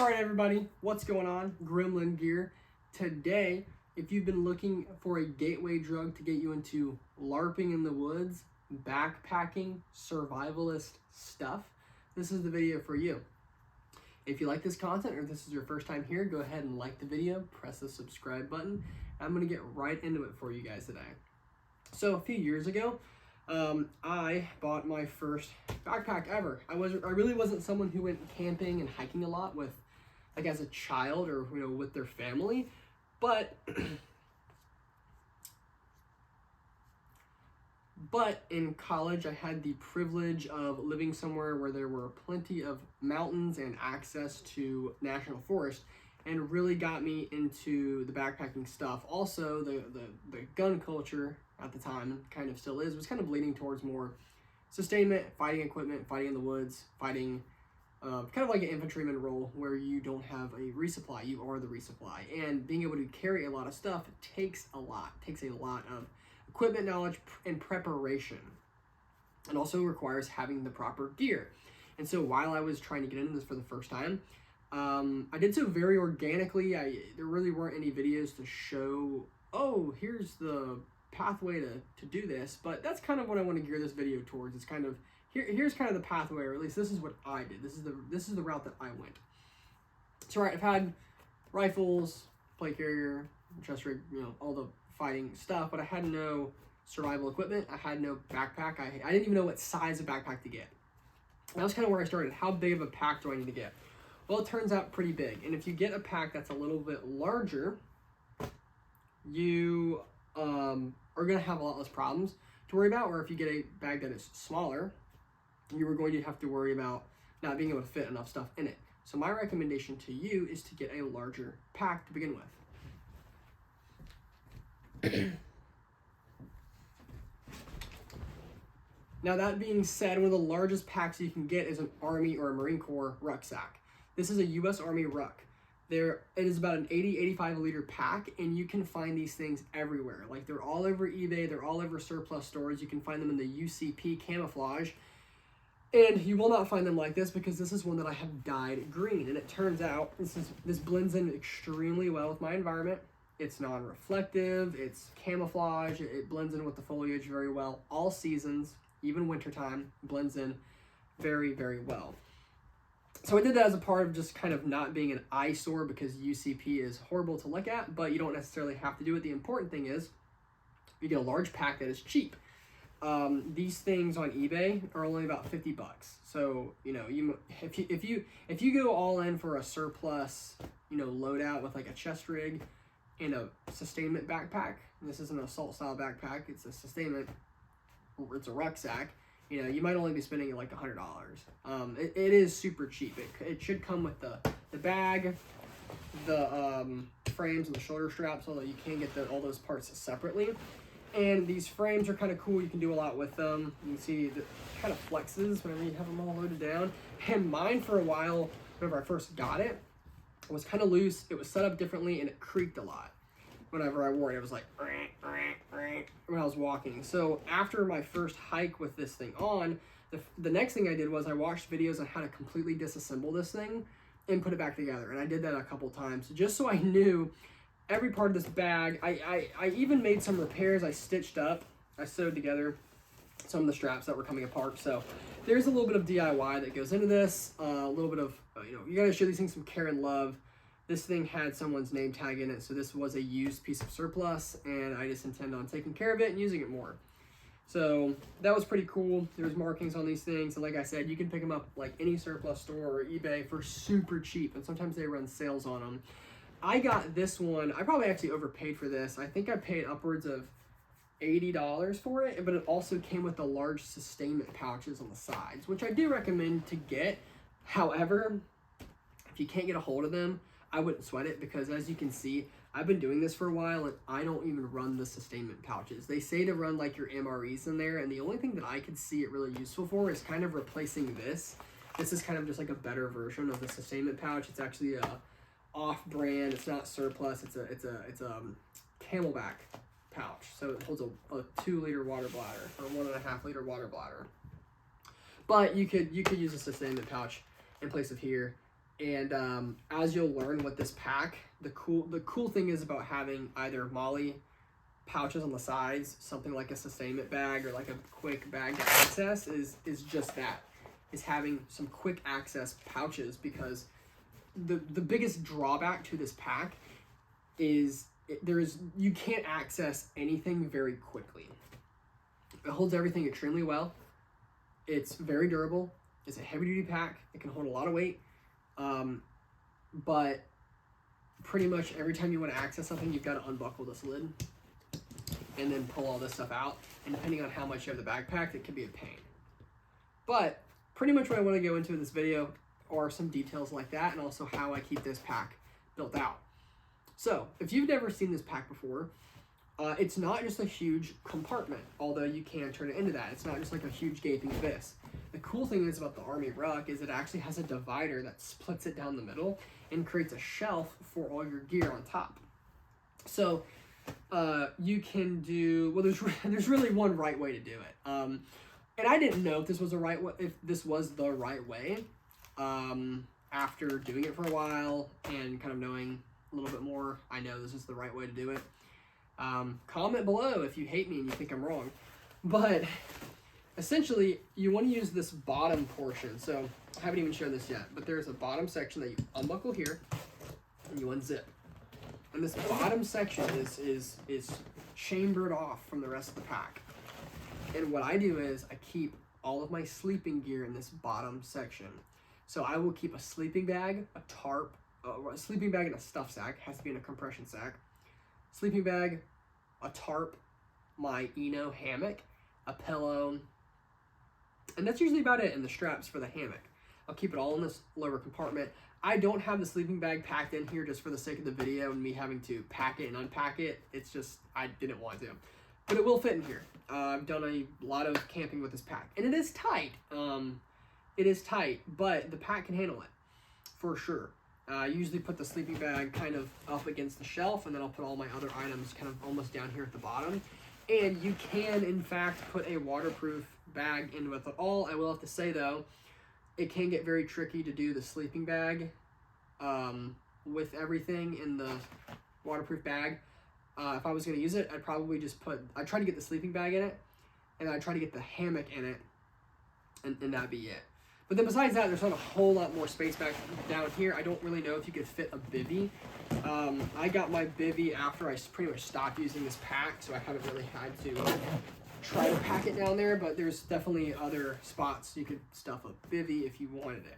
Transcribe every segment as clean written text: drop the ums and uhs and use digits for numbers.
Alright everybody, what's going on? Gremlin Gear. Today, if you've been looking for a gateway drug to get you into LARPing in the woods, backpacking, survivalist stuff, this is the video for you. If you like this content or if this is your first time here, go ahead and like the video, press the subscribe button. I'm going to get right into it for you guys today. So a few years ago, I bought my first backpack ever. I really wasn't someone who went camping and hiking a lot with, like, as a child or, you know, with their family, but in college I had the privilege of living somewhere where there were plenty of mountains and access to national forest, and really got me into the backpacking stuff. Also, the gun culture at the time, kind of still is, was kind of leaning towards more sustainment, fighting equipment, fighting in the woods, fighting kind of like an infantryman role where you don't have a resupply, you are the resupply. And being able to carry a lot of stuff takes a lot of equipment knowledge and preparation. It also requires having the proper gear. And so while I was trying to get into this for the first time, I did so very organically. There really weren't any videos to show, oh, here's the pathway to do this, but that's kind of what I want to gear this video towards. It's kind of, here's kind of the pathway, or at least this is what I did. This is the route that I went. So right, I've had rifles, plate carrier, chest rig, you know, all the fighting stuff, but I had no survival equipment. I had no backpack. I didn't even know what size of backpack to get. That was kind of where I started. How big of a pack do I need to get? Well, it turns out pretty big. And if you get a pack that's a little bit larger, you are going to have a lot less problems to worry about. Or if you get a bag that is smaller, you are going to have to worry about not being able to fit enough stuff in it. So my recommendation to you is to get a larger pack to begin with. Now, that being said, one of the largest packs you can get is an Army or a Marine Corps rucksack. This is a U.S. Army ruck. It is about an 80-85 liter pack, and you can find these things everywhere. Like, they're all over eBay, they're all over surplus stores. You can find them in the UCP camouflage. And you will not find them like this, because this is one that I have dyed green. And it turns out this blends in extremely well with my environment. It's non-reflective, it's camouflage, it blends in with the foliage very well. All seasons, even wintertime, blends in very, very well. So I did that as a part of just kind of not being an eyesore, because UCP is horrible to look at, but you don't necessarily have to do it. The important thing is you get a large pack that is cheap. These things on eBay are only about 50 bucks. So, you know, if you go all in for a surplus, you know, loadout with like a chest rig and a sustainment backpack, and this is an assault style backpack, it's a sustainment, it's a rucksack, you know, you might only be spending like $100. It is super cheap. It should come with the bag, the frames and the shoulder straps, although you can get all those parts separately. And these frames are kind of cool. You can do a lot with them. You can see the kind of flexes whenever you have them all loaded down. And mine, for a while, whenever I first got it, was kind of loose. It was set up differently, and it creaked a lot. Whenever I wore it, it was like when I was walking. So after my first hike with this thing on, the next thing I did was I watched videos on how to completely disassemble this thing and put it back together. And I did that a couple times just so I knew every part of this bag. I even made some repairs. I stitched up, I sewed together some of the straps that were coming apart. So there's a little bit of DIY that goes into this, a little bit of, you know, you gotta show these things some care and love. This thing had someone's name tag in it, so this was a used piece of surplus, and I just intend on taking care of it and using it more. So that was pretty cool. There's markings on these things, and like I said, you can pick them up like any surplus store or eBay for super cheap, and sometimes they run sales on them. I got this one, I probably actually overpaid for this. I think I paid upwards of $80 for it, but it also came with the large sustainment pouches on the sides, which I do recommend to get. However, if you can't get a hold of them, I wouldn't sweat it, because as you can see, I've been doing this for a while and I don't even run the sustainment pouches. They say to run like your MREs in there, and the only thing that I could see it really useful for is kind of replacing this. This is kind of just like a better version of the sustainment pouch. It's actually a off-brand. It's not surplus. It's a Camelback pouch. So it holds a 2-liter water bladder or 1.5-liter water bladder. But you could use a sustainment pouch in place of here. And as you'll learn with this pack, the cool thing is about having either MOLLE pouches on the sides, something like a sustainment bag or like a quick bag to access is just that, is having some quick access pouches, because the biggest drawback to this pack is you can't access anything very quickly. It holds everything extremely well. It's very durable. It's a heavy duty pack. It can hold a lot of weight. But pretty much every time you want to access something, you've got to unbuckle this lid and then pull all this stuff out. And depending on how much you have the bag packed, it can be a pain. But pretty much what I want to go into in this video are some details like that, and also how I keep this pack built out. So if you've never seen this pack before, it's not just a huge compartment, although you can turn it into that. It's not just like a huge gaping abyss. The cool thing is about the Army Ruck is it actually has a divider that splits it down the middle and creates a shelf for all your gear on top. So you can do, well, there's really one right way to do it. And I didn't know if this was the right way, after doing it for a while and kind of knowing a little bit more. I know this is the right way to do it. Comment below if you hate me and you think I'm wrong. But essentially, you want to use this bottom portion. So I haven't even shown this yet, but there's a bottom section that you unbuckle here and you unzip. And this bottom section is chambered off from the rest of the pack. And what I do is I keep all of my sleeping gear in this bottom section. So I will keep a sleeping bag, a tarp, a sleeping bag and a stuff sack. Has to be in a compression sack. Sleeping bag, a tarp, my Eno hammock, a pillow, and that's usually about it, and the straps for the hammock. I'll keep it all in this lower compartment. I don't have the sleeping bag packed in here just for the sake of the video and me having to pack it and unpack it. It's just, I didn't want to. But it will fit in here. I've done a lot of camping with this pack, and it is tight. It is tight, but the pack can handle it, for sure. I usually put the sleeping bag kind of up against the shelf, and then I'll put all my other items kind of almost down here at the bottom. And you can, in fact, put a waterproof bag in with it all. I will have to say, though, it can get very tricky to do the sleeping bag with everything in the waterproof bag. If I was going to use it, I'd probably just I'd try to get the sleeping bag in it, and I'd try to get the hammock in it, and that'd be it. But then besides that, there's not a whole lot more space back down here. I don't really know if you could fit a bivvy. I got my bivvy after I pretty much stopped using this pack, so I haven't really had to try to pack it down there, but there's definitely other spots you could stuff a bivvy if you wanted it.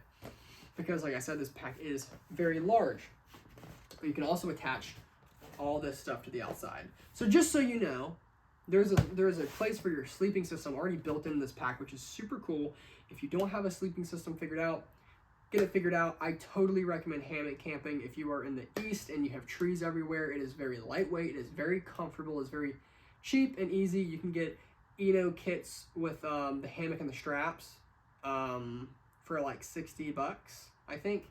Because like I said, this pack is very large. But you can also attach all this stuff to the outside. So just so you know, there's a place for your sleeping system already built into this pack, which is super cool. If you don't have a sleeping system figured out, get it figured out. I totally recommend hammock camping if you are in the East and you have trees everywhere. It is very lightweight, it is very comfortable, it's very cheap and easy. You can get Eno kits with the hammock and the straps for like $60, I think.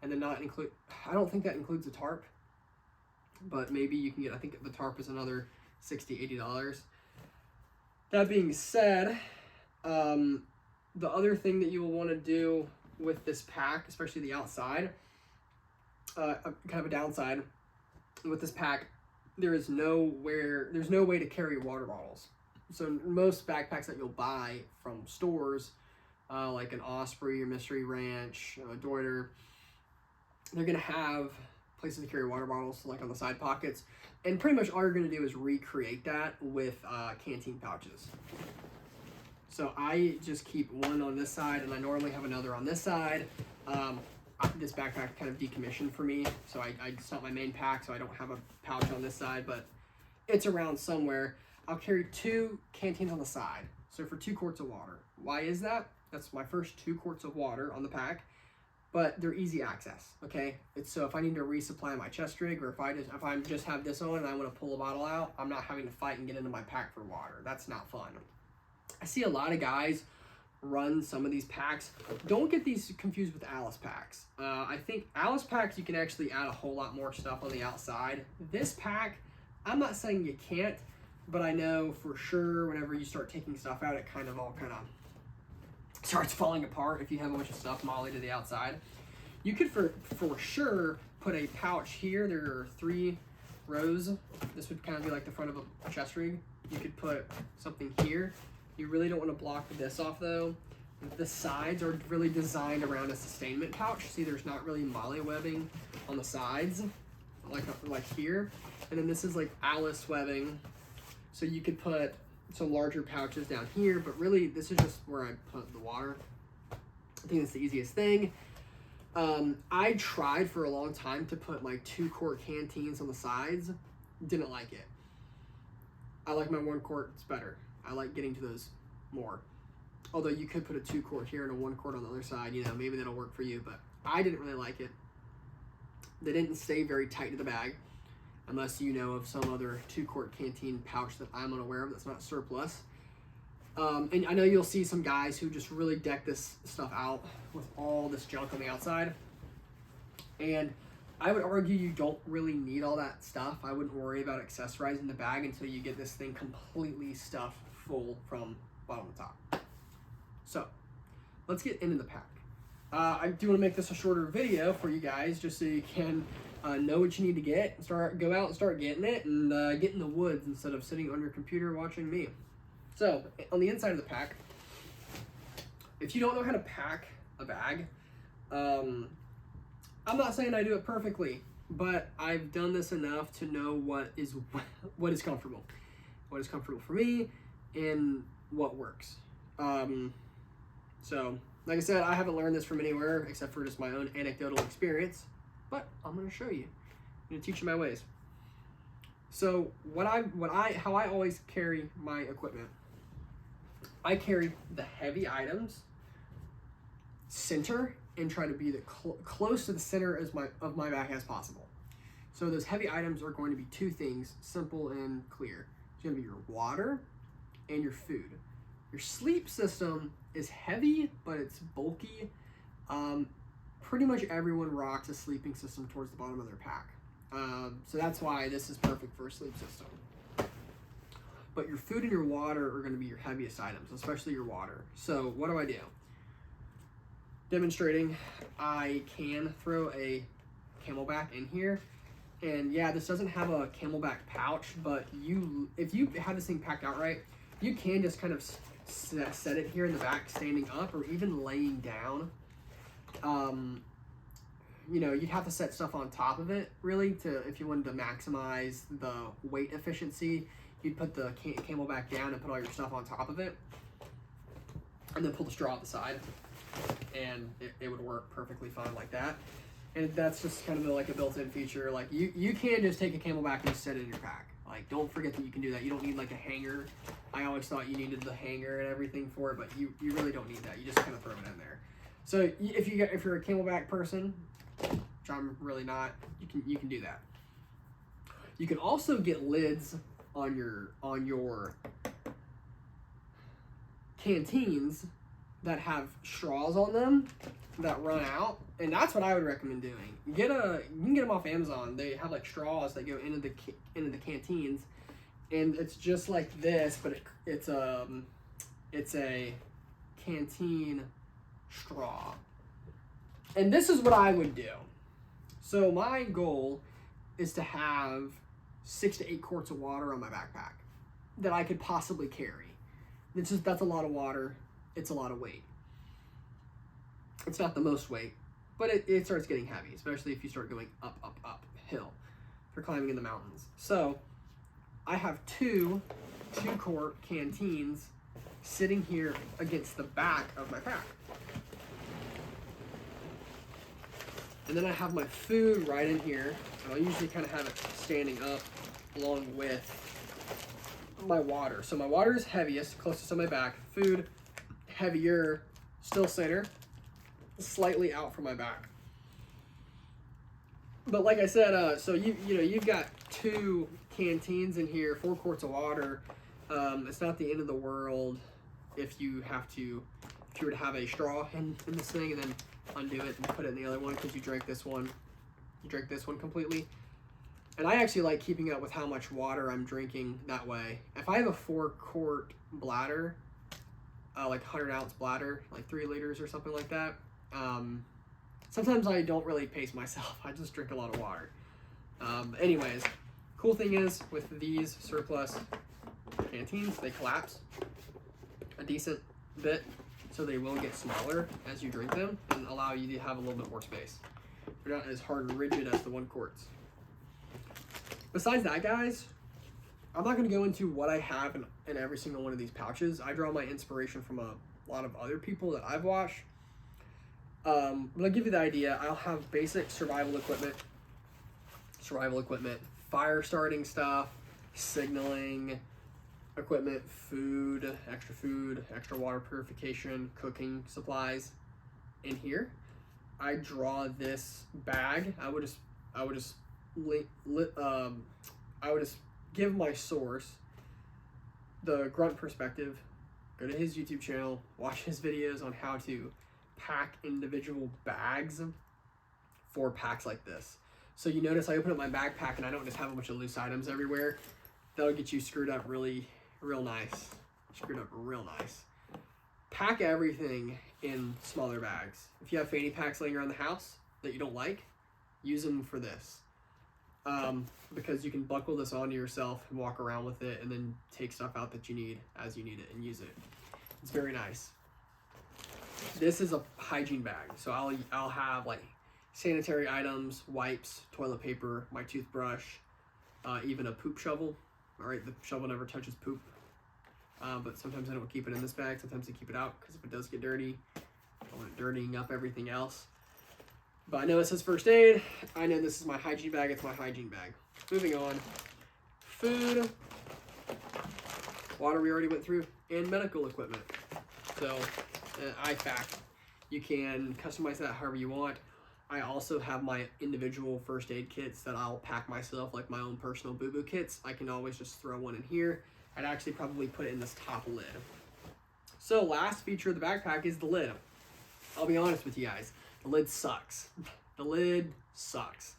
And then I don't think that includes a tarp, but maybe you can get, I think the tarp is another $60, $80. That being said, the other thing that you will want to do with this pack, especially the outside, kind of a downside with this pack, there's no way to carry water bottles. So most backpacks that you'll buy from stores, like an Osprey or Mystery Ranch, Deuter, they're gonna have places to carry water bottles, like on the side pockets, and pretty much all you're gonna do is recreate that with canteen pouches. So I just keep one on this side, and I normally have another on this side. This backpack kind of decommissioned for me, so it's not my main pack, so I don't have a pouch on this side, but it's around somewhere. I'll carry 2 canteens on the side, so for 2 quarts of water. Why is that? That's my first 2 quarts of water on the pack, but they're easy access, okay? So if I need to resupply my chest rig, or if I just have this on and I want to pull a bottle out, I'm not having to fight and get into my pack for water. That's not fun. I see a lot of guys run some of these packs. Don't get these confused with Alice packs. I think Alice packs, you can actually add a whole lot more stuff on the outside. This pack, I'm not saying you can't, but I know for sure whenever you start taking stuff out, it all starts falling apart if you have a bunch of stuff MOLLE to the outside. You could for sure put a pouch here. There are 3 rows. This would kind of be like the front of a chest rig. You could put something here. You really don't want to block this off though. The sides are really designed around a sustainment pouch. See, there's not really MOLLE webbing on the sides, like here. And then this is like Alice webbing. So you could put some larger pouches down here, but really this is just where I put the water. I think that's the easiest thing. I tried for a long time to put like 2-quart canteens on the sides. Didn't like it. I like my 1-quart, it's better. I like getting to those more. Although you could put a 2-quart here and a 1-quart on the other side, you know, maybe that'll work for you, but I didn't really like it. They didn't stay very tight to the bag, unless you know of some other 2-quart canteen pouch that I'm unaware of that's not surplus. And I know you'll see some guys who just really deck this stuff out with all this junk on the outside. And I would argue you don't really need all that stuff. I wouldn't worry about accessorizing the bag until you get this thing completely stuffed full from bottom to top. So let's get into the pack. I do want to make this a shorter video for you guys just so you can know what you need to get, go out and start getting it, and get in the woods instead of sitting on your computer watching me. So on the inside of the pack, if you don't know how to pack a bag, I'm not saying I do it perfectly, but I've done this enough to know what is comfortable, what is comfortable for me, and what works. So, like I said, I haven't learned this from anywhere except for just my own anecdotal experience, but I'm going to show you. I'm going to teach you my ways. So, how I always carry my equipment, I carry the heavy items center and try to be the close to the center of my bag as possible. So those heavy items are going to be 2 things, simple and clear. It's going to be your water and your food. Your sleep system is heavy, but it's bulky. Pretty much everyone rocks a sleeping system towards the bottom of their pack. So that's why this is perfect for a sleep system. But your food and your water are going to be your heaviest items, especially your water. So what do? Demonstrating, I can throw a Camelback in here. And yeah, this doesn't have a Camelback pouch, but if you have this thing packed out right, you can just kind of set it here in the back standing up or even laying down. You know, you'd have to set stuff on top of it really if you wanted to maximize the weight efficiency. You'd put the Camelback down and put all your stuff on top of it, and then pull the straw out the side, and it would work perfectly fine like that. And that's just kind of like a built-in feature. Like you can just take a Camelback and set it in your pack. Like, don't forget that you can do that. You don't need like a hanger. I always thought you needed the hanger and everything for it, but you really don't need that. You just kind of throw it in there. So if you're a Camelback person, which I'm really not, you can do that. You can also get lids on your canteens that have straws on them that run out, and that's what I would recommend doing. You can get them off Amazon. They have like straws that go into the canteens, and it's just like this, but it's a canteen straw. And this is what I would do. So my goal is to have 6 to 8 quarts of water on my backpack that I could possibly carry. That's a lot of water. It's a lot of weight. It's not the most weight, but it starts getting heavy, especially if you start going uphill for climbing in the mountains. So I have 2 2-quart canteens sitting here against the back of my pack. And then I have my food right in here, and I'll usually kind of have it standing up along with my water. So my water is heaviest, closest on my back. Food, heavier, still center, slightly out from my back. But like I said, so you've got 2 canteens in here, 4 quarts of water. It's not the end of the world if you were to have a straw in this thing and then undo it and put it in the other one because you drank this one. You drank this one completely. And I actually like keeping up with how much water I'm drinking that way. If I have a 4-quart bladder, like 100-ounce bladder, like 3 liters or something like that, Sometimes I don't really pace myself. I just drink a lot of water. Anyways, cool thing is with these surplus canteens, they collapse a decent bit, so they will get smaller as you drink them and allow you to have a little bit more space. They're not as hard and rigid as the 1 quarts. Besides that, guys, I'm not going to go into what I have in every single one of these pouches. I draw my inspiration from a lot of other people that I've watched. But I'll give you the idea. I'll have basic survival equipment, fire starting stuff, signaling equipment, food, extra water purification, cooking supplies in here. I draw this bag. I would just give my source the Grunt perspective. Go to his YouTube channel, watch his videos on how to pack individual bags for packs like this. So you notice I open up my backpack and I don't just have a bunch of loose items everywhere. That'll get you screwed up real nice. Pack everything in smaller bags. If you have fanny packs laying around the house that you don't like, use them for this. Because you can buckle this onto yourself and walk around with it and then take stuff out that you need as you need it and use it. It's very nice. This is a hygiene bag, so I'll have like sanitary items, wipes, toilet paper, my toothbrush, even a poop shovel. All right, the shovel never touches poop, but sometimes I don't keep it in this bag. Sometimes I keep it out because if it does get dirty, I don't want it dirtying up everything else. But I know it says first aid. I know this is my hygiene bag. It's my hygiene bag. Moving on. Food, water we already went through, and medical equipment. So, IFAK. You can customize that however you want. I also have my individual first aid kits that I'll pack myself, like my own personal boo-boo kits. I can always just throw one in here. I'd actually probably put it in this top lid. So, last feature of the backpack is the lid. I'll be honest with you guys. The lid sucks. The lid sucks.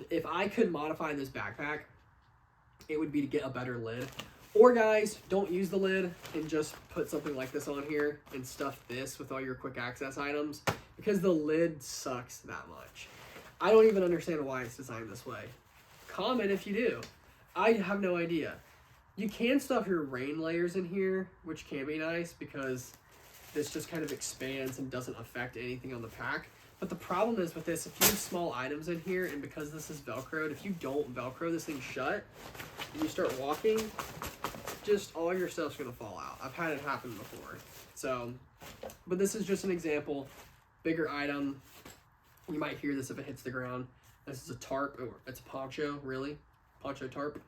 If I could modify this backpack, it would be to get a better lid. Or guys, don't use the lid and just put something like this on here and stuff this with all your quick access items, because the lid sucks that much. I don't even understand why it's designed this way. Comment if you do. I have no idea. You can stuff your rain layers in here, which can be nice because this just kind of expands and doesn't affect anything on the pack. But the problem is with this, if you have small items in here, and because this is Velcroed, if you don't Velcro this thing shut and you start walking, just all your stuff's gonna fall out. I've had it happen before. So, but this is just an example. Bigger item. You might hear this if it hits the ground. This is a tarp, or it's a poncho, really. Poncho tarp.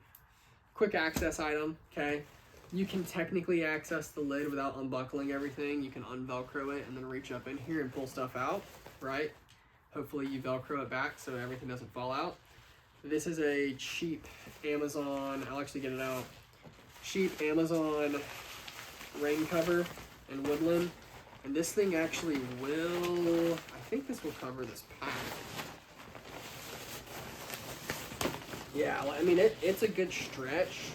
Quick access item, okay? You can technically access the lid without unbuckling everything. You can unvelcro it and then reach up in here and pull stuff out, right? Hopefully you Velcro it back so everything doesn't fall out. This is a cheap Amazon, I'll actually get it out. Cheap Amazon rain cover in Woodland. And this thing actually will, I think this will cover this pack. Yeah, I mean, it's a good stretch.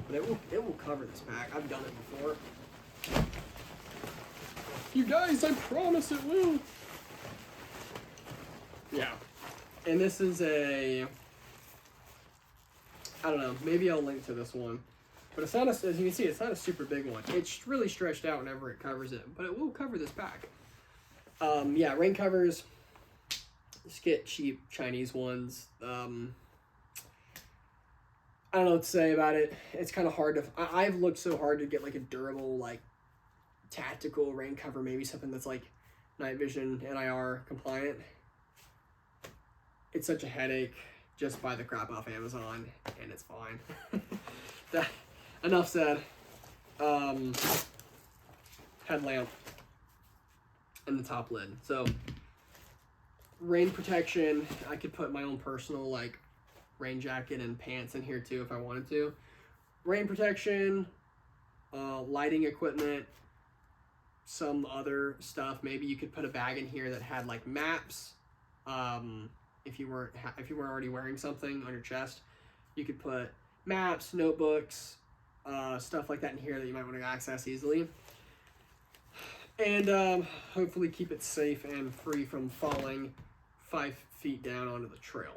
But it will cover this pack. I've done it before. You guys, I promise it will. Yeah. And this is a, I don't know, maybe I'll link to this one. But it's not, as you can see, it's not a super big one. It's really stretched out whenever it covers it, but it will cover this pack. Yeah, rain covers, just get cheap Chinese ones. I don't know what to say about it. It's kind of hard to, I've looked so hard to get like a durable, like tactical rain cover, maybe something that's like night vision, NIR compliant. It's such a headache. Just buy the crap off Amazon and it's fine. Enough said. Headlamp and the top lid. So rain protection, I could put my own personal like rain jacket and pants in here too if I wanted to. Rain protection, lighting equipment, some other stuff. Maybe you could put a bag in here that had like maps. If you weren't already wearing something on your chest, you could put maps, notebooks, stuff like that in here that you might want to access easily. and hopefully keep it safe and free from falling 5 feet down onto the trail.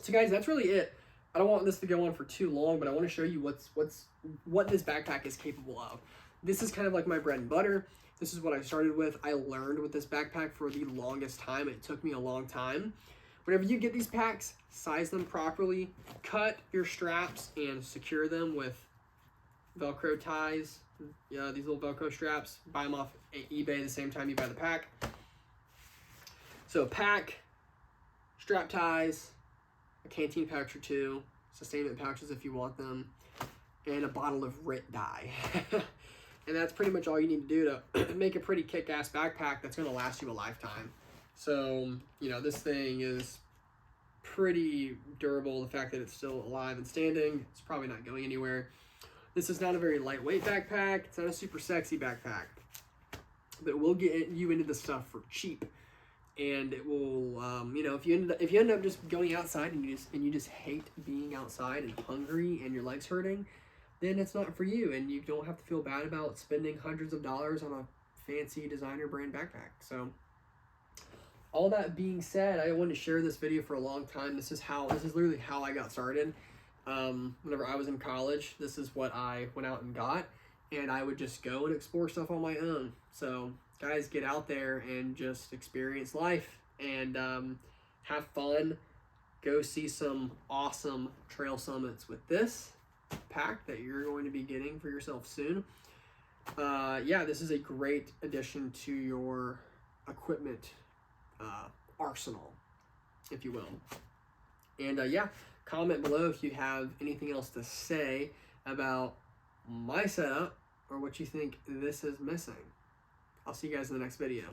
So guys, that's really it. I don't want this to go on for too long, but I want to show you what this backpack is capable of. This is kind of like my bread and butter. This is what I started with. I learned with this backpack for the longest time. It took me a long time. Whenever you get these packs, size them properly, cut your straps and secure them with Velcro ties. Yeah, these little Velcro straps. Buy them off eBay the same time you buy the pack. So pack, strap ties, a canteen pouch or two, sustainment pouches if you want them, and a bottle of RIT dye. And that's pretty much all you need to do to make a pretty kick-ass backpack that's going to last you a lifetime. So, you know, this thing is pretty durable. The fact that it's still alive and standing, it's probably not going anywhere. This is not a very lightweight backpack. It's not a super sexy backpack. But it will get you into the stuff for cheap. And it will, you know, if you end up just going outside and you just hate being outside and hungry and your legs hurting, then it's not for you, and you don't have to feel bad about spending hundreds of dollars on a fancy designer brand backpack. So, all that being said, I wanted to share this video for a long time. This is literally how I got started. Whenever I was in college, this is what I went out and got, and I would just go and explore stuff on my own. So, guys, get out there and just experience life and have fun. Go see some awesome trail summits with this pack that you're going to be getting for yourself soon. Yeah, this is a great addition to your equipment arsenal, if you will. And yeah, comment below if you have anything else to say about my setup or what you think this is missing. I'll see you guys in the next video.